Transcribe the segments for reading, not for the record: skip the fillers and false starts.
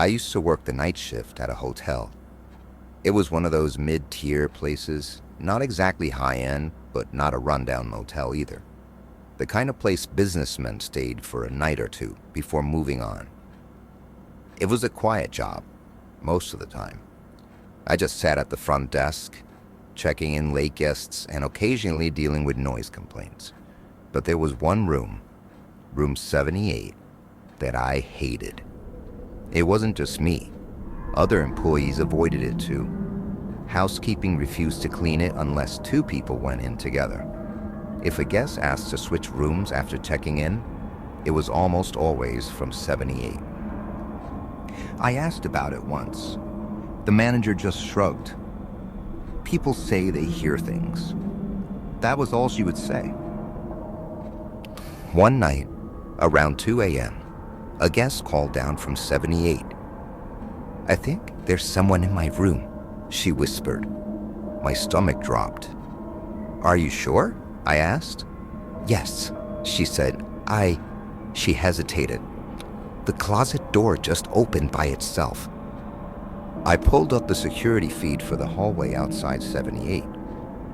used to work the night shift at a hotel. It was one of those mid-tier places, not exactly high-end, but not a rundown motel either. The kind of place businessmen stayed for a night or two before moving on. It was a quiet job, most of the time. I just sat at the front desk, checking in late guests and occasionally dealing with noise complaints. But there was one room, room 78, that I hated. It wasn't just me. Other employees avoided it too. Housekeeping refused to clean it unless two people went in together. If a guest asked to switch rooms after checking in, it was almost always from 78. I asked about it once. The manager just shrugged. People say they hear things. That was all she would say. One night, around 2 a.m., a guest called down from 78. "I think there's someone in my room," she whispered. My stomach dropped. "Are you sure?" I asked. "Yes," she said. She hesitated. "The closet door just opened by itself." I pulled up the security feed for the hallway outside 78.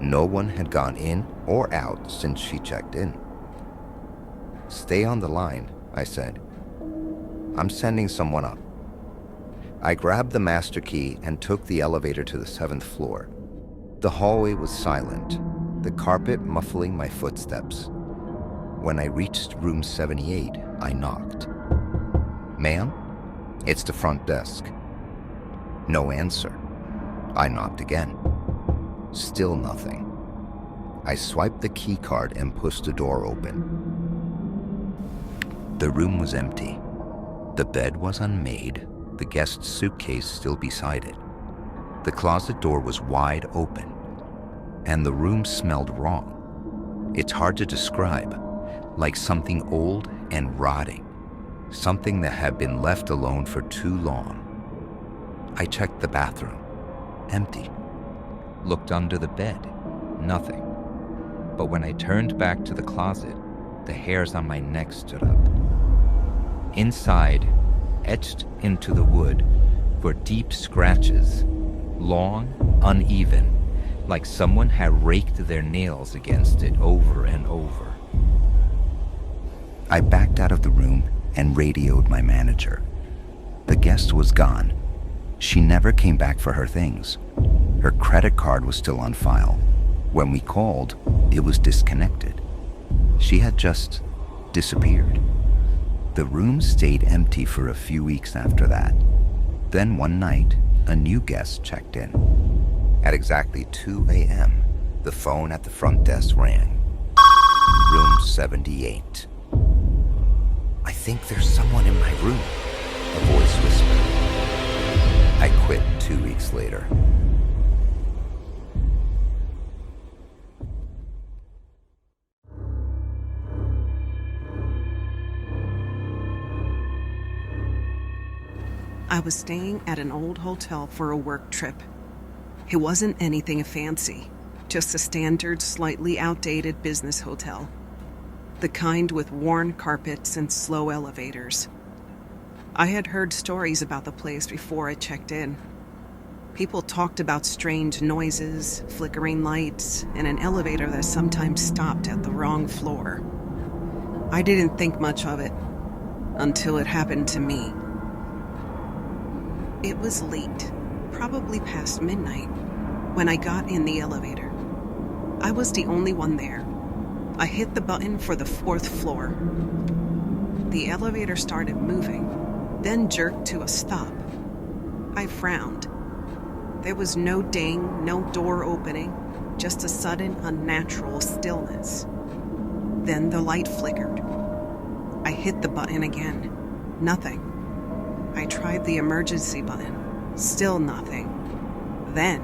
No one had gone in or out since she checked in. "Stay on the line," I said. "I'm sending someone up." I grabbed the master key and took the elevator to the 7th floor. The hallway was silent, the carpet muffling my footsteps. When I reached room 78, I knocked. "Ma'am?" "It's the front desk." No answer. I knocked again. Still nothing. I swiped the key card and pushed the door open. The room was empty. The bed was unmade, the guest's suitcase still beside it. The closet door was wide open, and the room smelled wrong. It's hard to describe, like something old and rotting, something that had been left alone for too long. I checked the bathroom. Empty. Looked under the bed. Nothing. But when I turned back to the closet, the hairs on my neck stood up. Inside, etched into the wood, were deep scratches, long, uneven, like someone had raked their nails against it over and over. I backed out of the room and radioed my manager. The guest was gone. She never came back for her things. Her credit card was still on file. When we called, it was disconnected. She had just disappeared. The room stayed empty for a few weeks after that. Then one night, a new guest checked in. At exactly 2 a.m., the phone at the front desk rang. Room 78. "I think there's someone in my room," a voice whispered. I quit 2 weeks later. I was staying at an old hotel for a work trip. It wasn't anything fancy, just a standard, slightly outdated business hotel. The kind with worn carpets and slow elevators. I had heard stories about the place before I checked in. People talked about strange noises, flickering lights, and an elevator that sometimes stopped at the wrong floor. I didn't think much of it until it happened to me. It was late, probably past midnight, when I got in the elevator. I was the only one there. I hit the button for the 4th floor. The elevator started moving, then jerked to a stop. I frowned. There was no ding, no door opening, just a sudden, unnatural stillness. Then the light flickered. I hit the button again. Nothing. I tried the emergency button. Still nothing. Then,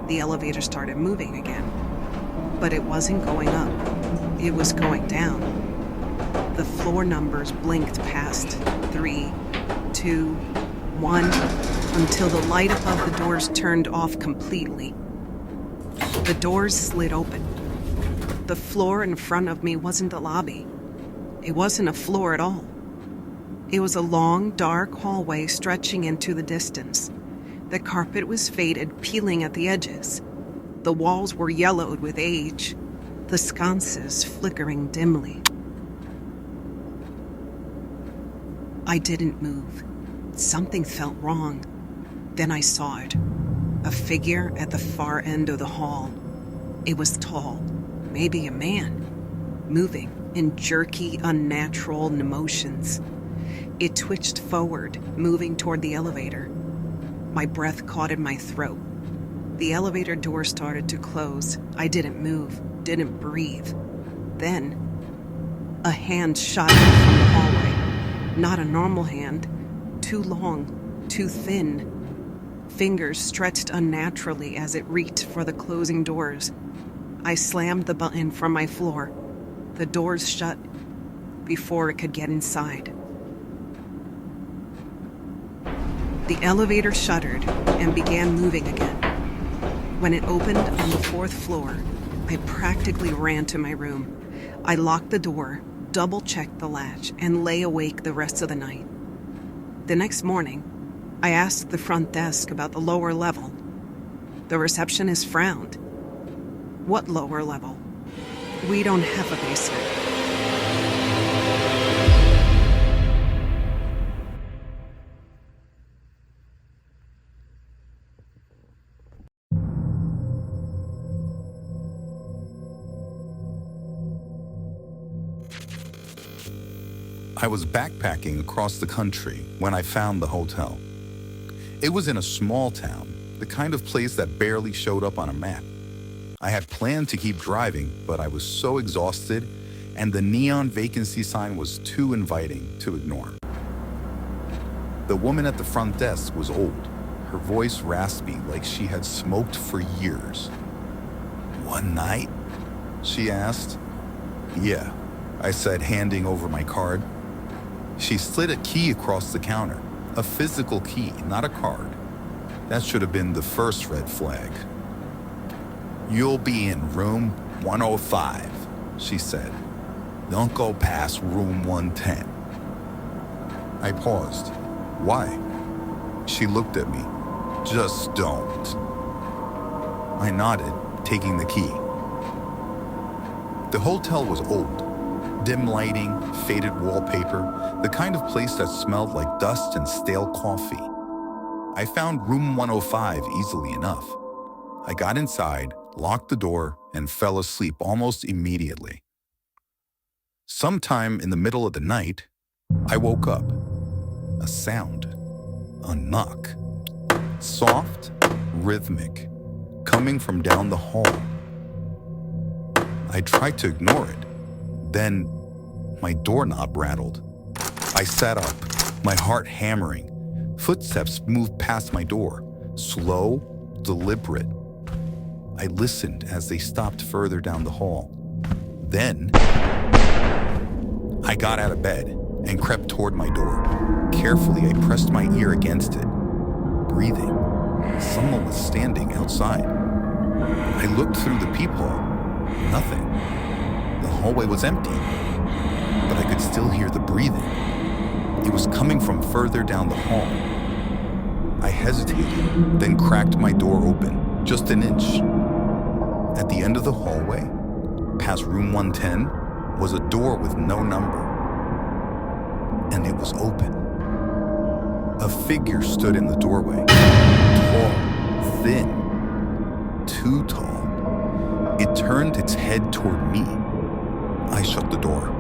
the elevator started moving again. But it wasn't going up. It was going down. The floor numbers blinked past 3, 2, 1, until the light above the doors turned off completely. The doors slid open. The floor in front of me wasn't the lobby. It wasn't a floor at all. It was a long, dark hallway stretching into the distance. The carpet was faded, peeling at the edges. The walls were yellowed with age, the sconces flickering dimly. I didn't move. Something felt wrong. Then I saw it. A figure at the far end of the hall. It was tall, maybe a man, moving in jerky, unnatural motions. It twitched forward, moving toward the elevator. My breath caught in my throat. The elevator door started to close. I didn't move, didn't breathe. Then, a hand shot out from the hallway. Not a normal hand. Too long, too thin. Fingers stretched unnaturally as it reached for the closing doors. I slammed the button from my floor. The doors shut before it could get inside. The elevator shuddered and began moving again. When it opened on the 4th floor, I practically ran to my room. I locked the door, double-checked the latch, and lay awake the rest of the night. The next morning, I asked the front desk about the lower level. The receptionist frowned. What lower level? We don't have a basement. I was backpacking across the country when I found the hotel. It was in a small town, the kind of place that barely showed up on a map. I had planned to keep driving, but I was so exhausted, and the neon vacancy sign was too inviting to ignore. The woman at the front desk was old, her voice raspy like she had smoked for years. "One night?" she asked. "Yeah," I said, handing over my card. She slid a key across the counter, a physical key, not a card. That should have been the first red flag. "You'll be in room 105, she said. "Don't go past room 110. I paused. "Why?" She looked at me. "Just don't." I nodded, taking the key. The hotel was old. Dim lighting, faded wallpaper, the kind of place that smelled like dust and stale coffee. I found room 105 easily enough. I got inside, locked the door, and fell asleep almost immediately. Sometime in the middle of the night, I woke up. A sound. A knock. Soft, rhythmic, coming from down the hall. I tried to ignore it. Then, my doorknob rattled. I sat up, my heart hammering. Footsteps moved past my door, slow, deliberate. I listened as they stopped further down the hall. Then, I got out of bed and crept toward my door. Carefully, I pressed my ear against it, breathing. Someone was standing outside. I looked through the peephole. Nothing. The hallway was empty, but I could still hear the breathing. It was coming from further down the hall. I hesitated, then cracked my door open, just an inch. At the end of the hallway, past room 110, was a door with no number. And it was open. A figure stood in the doorway. Tall, thin, too tall. It turned its head toward me. I shut the door.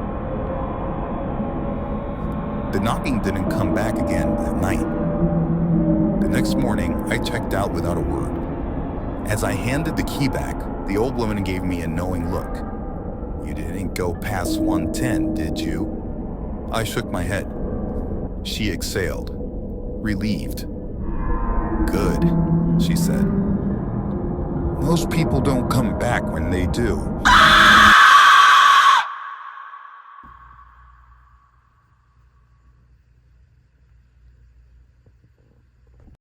The knocking didn't come back again that night. The next morning, I checked out without a word. As I handed the key back, the old woman gave me a knowing look. "You didn't go past 110, did you?" I shook my head. She exhaled, relieved. "Good," she said. "Most people don't come back when they do."